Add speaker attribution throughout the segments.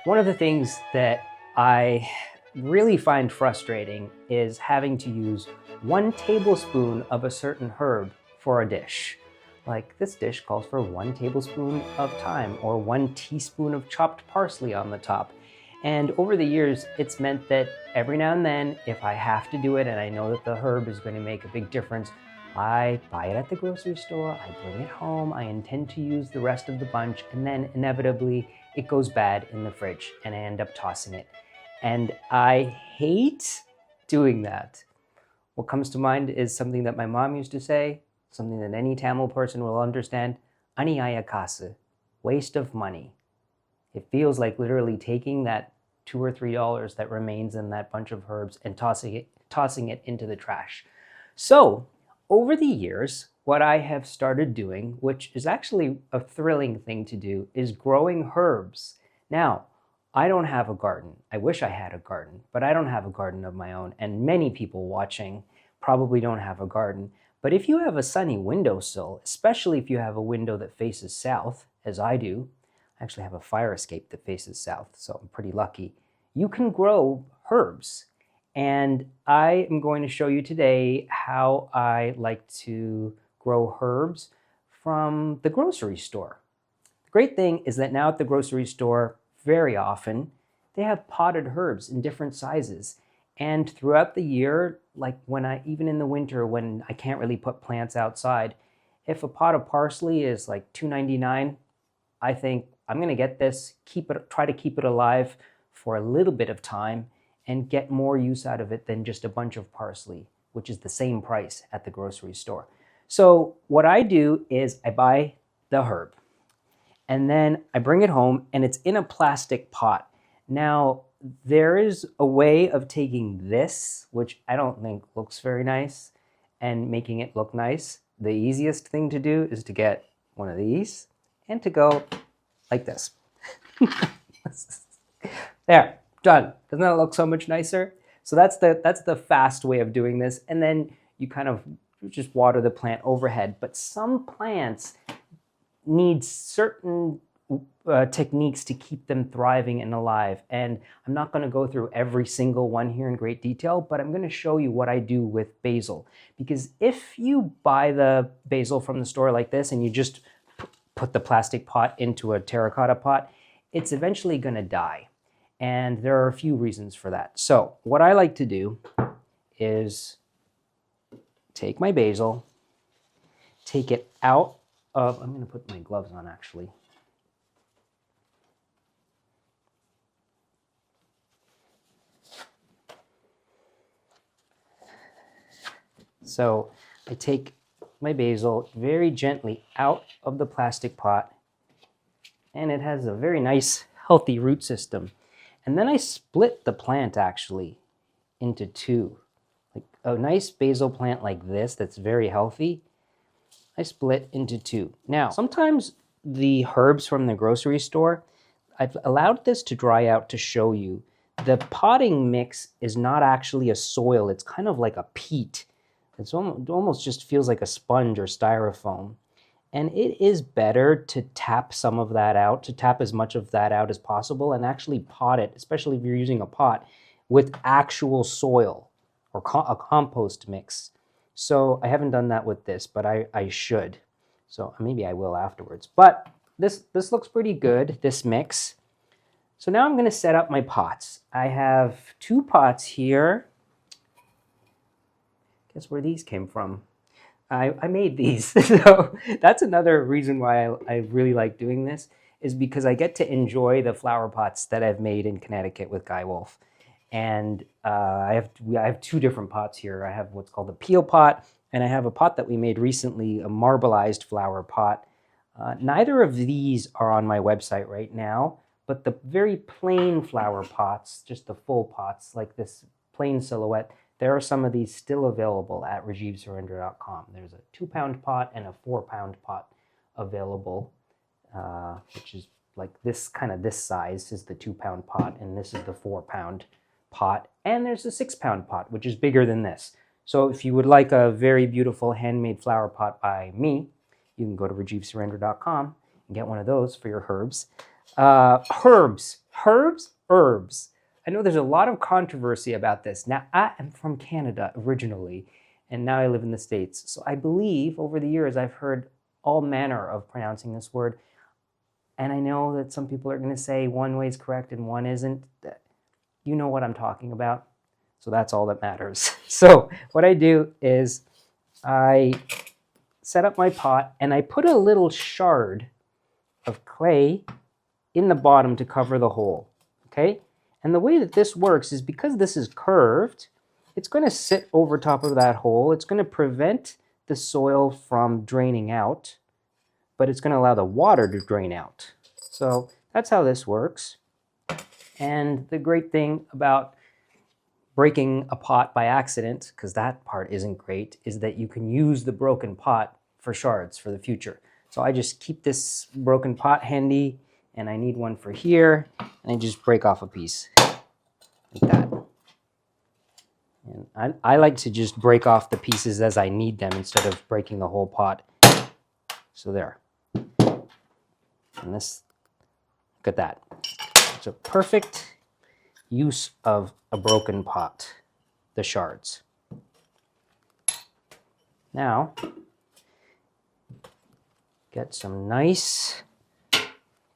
Speaker 1: One of the things that I really find frustrating is having to use 1 tablespoon of a certain herb for a dish. Like this dish calls for 1 tablespoon of thyme or 1 teaspoon of chopped parsley on the top. And over the years, it's meant that every now and then, if I have to do it and I know that the herb is going to make a big difference, I buy it at the grocery store, I bring it home, I intend to use the rest of the bunch, and then inevitably it goes bad in the fridge and I end up tossing it. And I hate doing that. What comes to mind is something that my mom used to say, something that any Tamil person will understand, aniyaya kasu, waste of money. It feels like literally taking that $2 or $3 that remains in that bunch of herbs and tossing it into the trash. So over the years, what I have started doing, which is actually a thrilling thing to do, is growing herbs. Now, I don't have a garden. I wish I had a garden, but I don't have a garden of my own, and many people watching probably don't have a garden. But if you have a sunny windowsill, especially if you have a window that faces south, as I do, I actually have a fire escape that faces south, so I'm pretty lucky, you can grow herbs. And I am going to show you today how I like to grow herbs from the grocery store. The great thing is that now at the grocery store, very often, they have potted herbs in different sizes. And throughout the year, like even in the winter when I can't really put plants outside, if a pot of parsley is like $2.99, I think I'm going to get this, try to keep it alive for a little bit of time and get more use out of it than just a bunch of parsley, which is the same price at the grocery store. So what I do is I buy the herb and then I bring it home and it's in a plastic pot. Now, there is a way of taking this, which I don't think looks very nice, and making it look nice. The easiest thing to do is to get one of these and to go like this. There, done. Doesn't that look so much nicer? So that's the fast way of doing this. And then you kind of just water the plant overhead. But some plants need certain techniques to keep them thriving and alive. And I'm not going to go through every single one here in great detail, but I'm going to show you what I do with basil. Because if you buy the basil from the store like this and you just put the plastic pot into a terracotta pot, it's eventually going to die. And there are a few reasons for that. So what I like to do is take my basil, take it out of, I'm going to put my gloves on actually. So I take my basil very gently out of the plastic pot, and it has a very nice healthy root system. And then I split the plant actually into two. Like a nice basil plant like this that's very healthy, I split into two. Now, sometimes the herbs from the grocery store, I've allowed this to dry out to show you. The potting mix is not actually a soil, it's kind of like a peat. It almost just feels like a sponge or styrofoam. And it is better to tap some of that out, to tap as much of that out as possible and actually pot it, especially if you're using a pot, with actual soil or a compost mix. So I haven't done that with this, but I should. So maybe I will afterwards. But this looks pretty good, this mix. So now I'm going to set up my pots. I have 2 pots here. Guess where these came from. I made these. So that's another reason why I really like doing this, is because I get to enjoy the flower pots that I've made in Connecticut with Guy Wolf. And I have 2 different pots here. I have what's called a peel pot, and I have a pot that we made recently, a marbleized flower pot. Neither of these are on my website right now, but the very plain flower pots, just the full pots, like this plain silhouette, there are some of these still available at rajivsurendra.com. There's a 2-pound pot and a 4-pound pot available, which is like this size is the 2-pound pot, and this is the 4-pound pot. And there's a 6-pound pot, which is bigger than this. So if you would like a very beautiful handmade flower pot by me, you can go to rajivsurendra.com and get one of those for your herbs. Herbs. Herbs. I know there's a lot of controversy about this. Now, I am from Canada originally, and now I live in the States. So I believe over the years I've heard all manner of pronouncing this word. And I know that some people are going to say one way is correct and one isn't. You know what I'm talking about. So that's all that matters. So what I do is I set up my pot and I put a little shard of clay in the bottom to cover the hole, okay? And the way that this works is because this is curved, it's going to sit over top of that hole. It's going to prevent the soil from draining out, but it's going to allow the water to drain out. So that's how this works. And the great thing about breaking a pot by accident, because that part isn't great, is that you can use the broken pot for shards for the future. So I just keep this broken pot handy, and I need one for here, and I just break off a piece like that. And I like to just break off the pieces as I need them instead of breaking the whole pot. So there. And this, look at that. It's a perfect use of a broken pot, the shards. Now, get some nice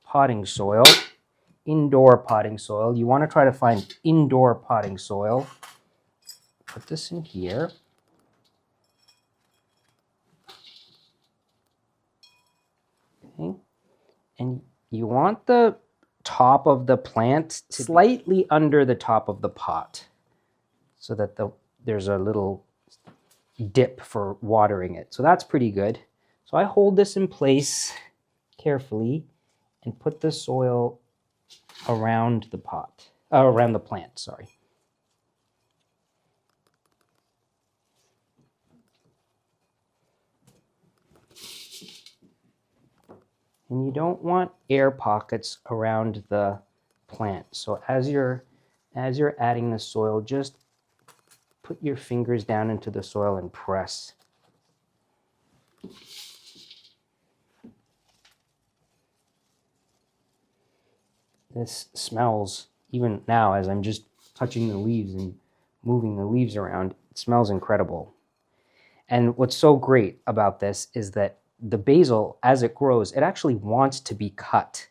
Speaker 1: potting soil, indoor potting soil. You want to try to find indoor potting soil. Put this in here. Okay. And you want the top of the plant slightly under the top of the pot so that there's a little dip for watering it. So that's pretty good. So I hold this in place carefully and put the soil around the pot, around the plant, sorry. And you don't want air pockets around the plant. So as you're adding the soil, just put your fingers down into the soil and press. This smells, even now as I'm just touching the leaves and moving the leaves around, it smells incredible. And what's so great about this is that the basil, as it grows, it actually wants to be cut.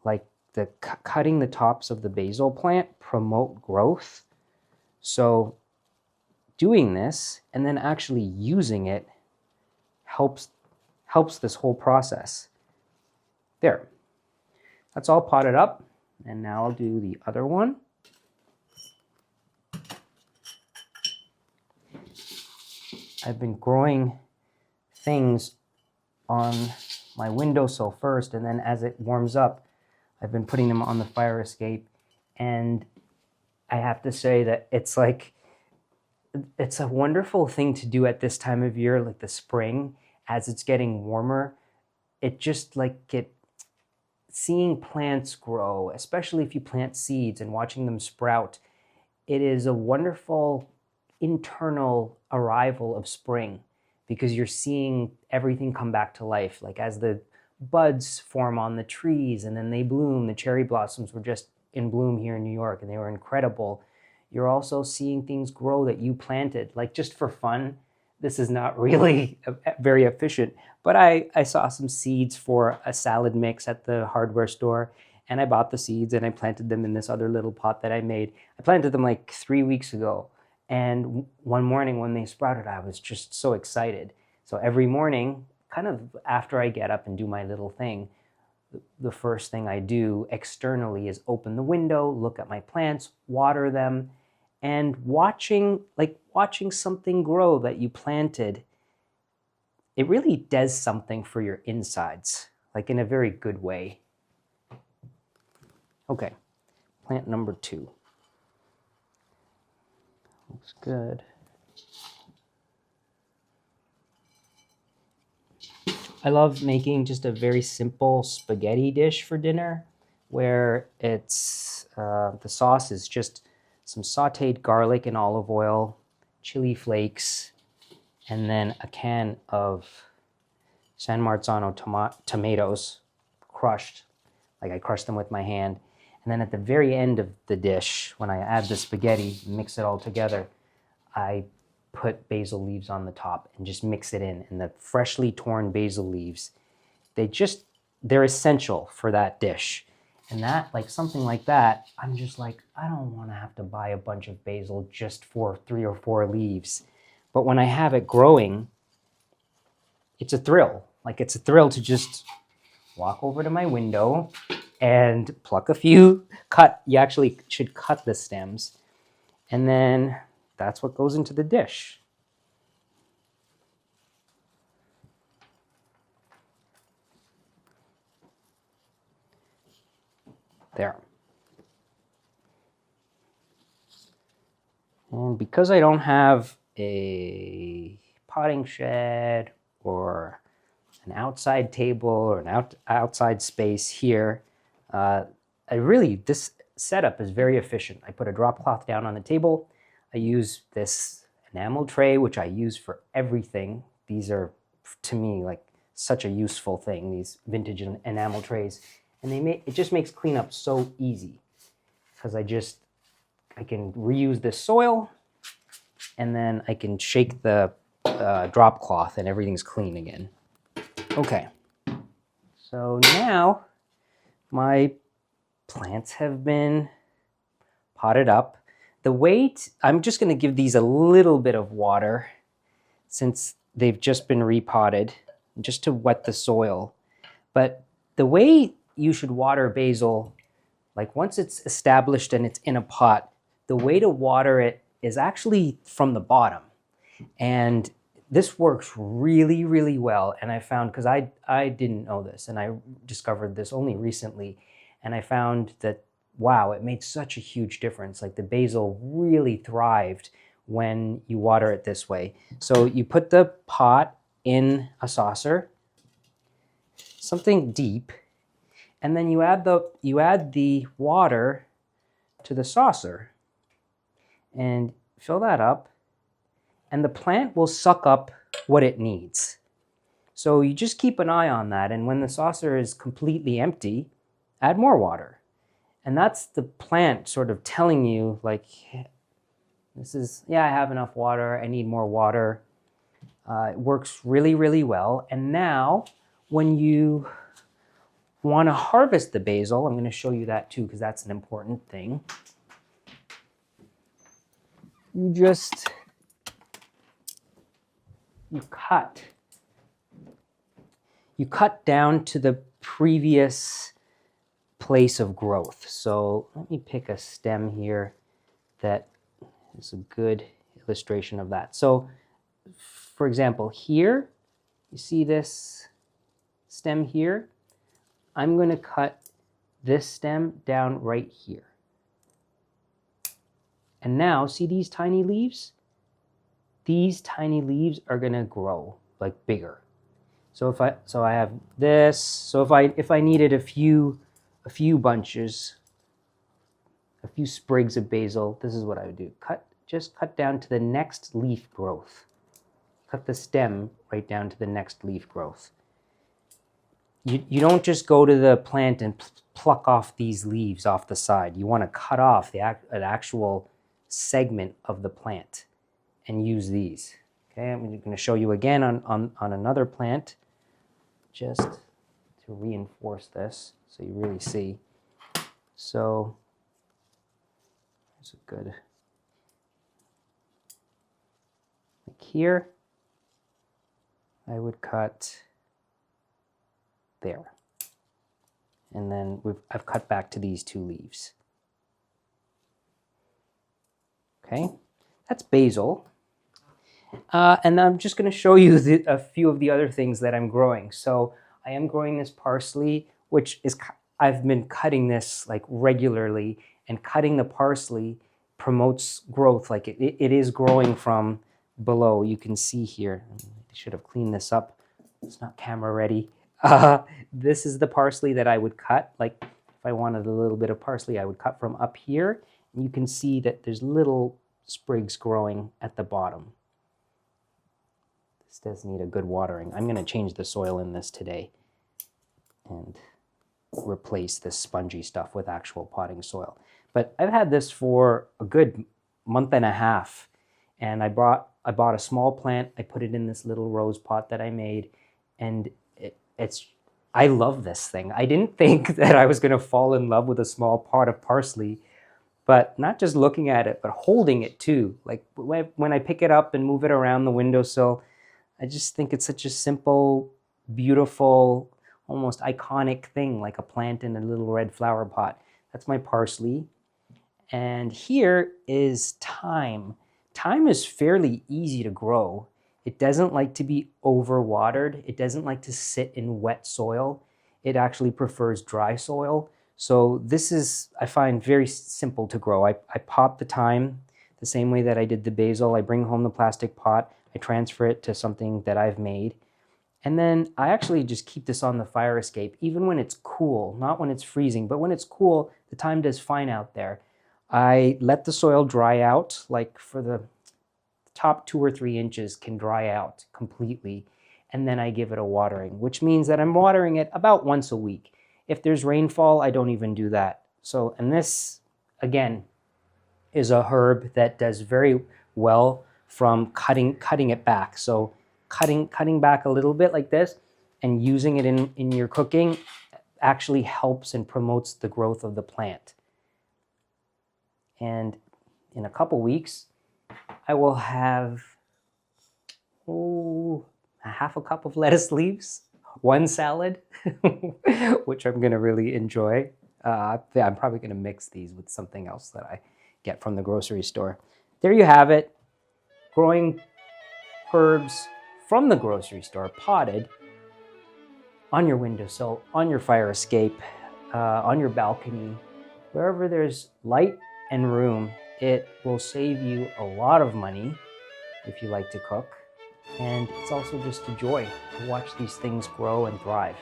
Speaker 1: Like cutting the tops of the basil plant promote growth. So doing this and then actually using it helps this whole process. There. That's all potted up. And now I'll do the other one. I've been growing things on my windowsill first, and then as it warms up, I've been putting them on the fire escape. And I have to say that it's a wonderful thing to do at this time of year, like the spring, as it's getting warmer. It just seeing plants grow, especially if you plant seeds and watching them sprout, it is a wonderful internal arrival of spring because you're seeing everything come back to life. Like as the buds form on the trees and then they bloom, the cherry blossoms were just in bloom here in New York and they were incredible. You're also seeing things grow that you planted, like just for fun. This is not really very efficient, but I saw some seeds for a salad mix at the hardware store, and I bought the seeds and I planted them in this other little pot that I made. I planted them like 3 weeks ago, and one morning when they sprouted, I was just so excited. So every morning, kind of after I get up and do my little thing, the first thing I do externally is open the window, look at my plants, water them, and watching something grow that you planted, it really does something for your insides, like in a very good way. Okay, plant number 2. Looks good. I love making just a very simple spaghetti dish for dinner where it's the sauce is just some sauteed garlic and olive oil, chili flakes, and then a can of San Marzano tomatoes crushed. Like I crushed them with my hand. And then at the very end of the dish, when I add the spaghetti, mix it all together, I put basil leaves on the top and just mix it in. And the freshly torn basil leaves, they're essential for that dish. And that, like something like that, I'm just like, I don't want to have to buy a bunch of basil just for 3 or 4 leaves. But when I have it growing, it's a thrill. Like, it's a thrill to just walk over to my window and pluck a few, you actually should cut the stems. And then that's what goes into the dish. There. And because I don't have a potting shed or an outside table or an outside space here, this setup is very efficient. I put a drop cloth down on the table. I use this enamel tray, which I use for everything. These are, to me, like such a useful thing, these vintage enamel trays. And it just makes cleanup so easy because I can reuse this soil, and then I can shake the drop cloth and everything's clean again. Okay, so now my plants have been potted up. I'm just going to give these a little bit of water since they've just been repotted, just to wet the soil. But the way you should water basil, like once it's established and it's in a pot, the way to water it is actually from the bottom. And this works really, really well. And I found, because I didn't know this, and I discovered this only recently, and I found that, wow, it made such a huge difference. Like the basil really thrived when you water it this way. So you put the pot in a saucer, something deep, and then you add the water to the saucer and fill that up, and the plant will suck up what it needs. So you just keep an eye on that, and when the saucer is completely empty, add more water. And that's the plant sort of telling you, like, I have enough water, I need more water. It works really, really well. And now, when you want to harvest the basil, I'm going to show you that too, because that's an important thing. You cut down to the previous place of growth. So let me pick a stem here that is a good illustration of that. So for example, here, you see this stem here? I'm going to cut this stem down right here. And now, see these tiny leaves? These tiny leaves are going to grow like bigger. So I have this. So if I needed a few bunches, a few sprigs of basil, this is what I would do. Just cut down to the next leaf growth. Cut the stem right down to the next leaf growth. You don't just go to the plant and pluck off these leaves off the side. You want to cut off an actual segment of the plant and use these. Okay, I'm going to show you again on another plant, just to reinforce this so you really see. So there's a good, like here, I would cut there. And then I've cut back to these 2 leaves. Okay, that's basil. And I'm just going to show you a few of the other things that I'm growing. So I am growing this parsley, which is, I've been cutting this like regularly, and cutting the parsley promotes growth. Like it is growing from below. You can see here, I should have cleaned this up. It's not camera ready. This is the parsley that I would cut. Like if I wanted a little bit of parsley, I would cut from up here. And you can see that there's little sprigs growing at the bottom. This does need a good watering. I'm going to change the soil in this today. And replace this spongy stuff with actual potting soil. But I've had this for a good month and a half, and I bought a small plant. I put it in this little rose pot that I made, and I love this thing. I didn't think that I was going to fall in love with a small pot of parsley, but not just looking at it, but holding it too. Like when I pick it up and move it around the windowsill, I just think it's such a simple, beautiful, almost iconic thing, like a plant in a little red flower pot. That's my parsley. And here is thyme. Thyme is fairly easy to grow. It doesn't like to be overwatered. It doesn't like to sit in wet soil. It actually prefers dry soil. So this is, I find, very simple to grow. I pot the thyme the same way that I did the basil. I bring home the plastic pot. I transfer it to something that I've made. And then I actually just keep this on the fire escape, even when it's cool, not when it's freezing, but when it's cool, the thyme does fine out there. I let the soil dry out, like for the top 2 or 3 inches can dry out completely. And then I give it a watering, which means that I'm watering it about once a week. If there's rainfall, I don't even do that. So, and this, again, is a herb that does very well from cutting it back. So cutting back a little bit like this and using it in your cooking actually helps and promotes the growth of the plant. And in a couple weeks, I will have a half a cup of lettuce leaves, 1 salad, which I'm going to really enjoy. I'm probably going to mix these with something else that I get from the grocery store. There you have it. Growing herbs from the grocery store, potted, on your windowsill, on your fire escape, on your balcony, wherever there's light and room. It will save you a lot of money if you like to cook. And it's also just a joy to watch these things grow and thrive.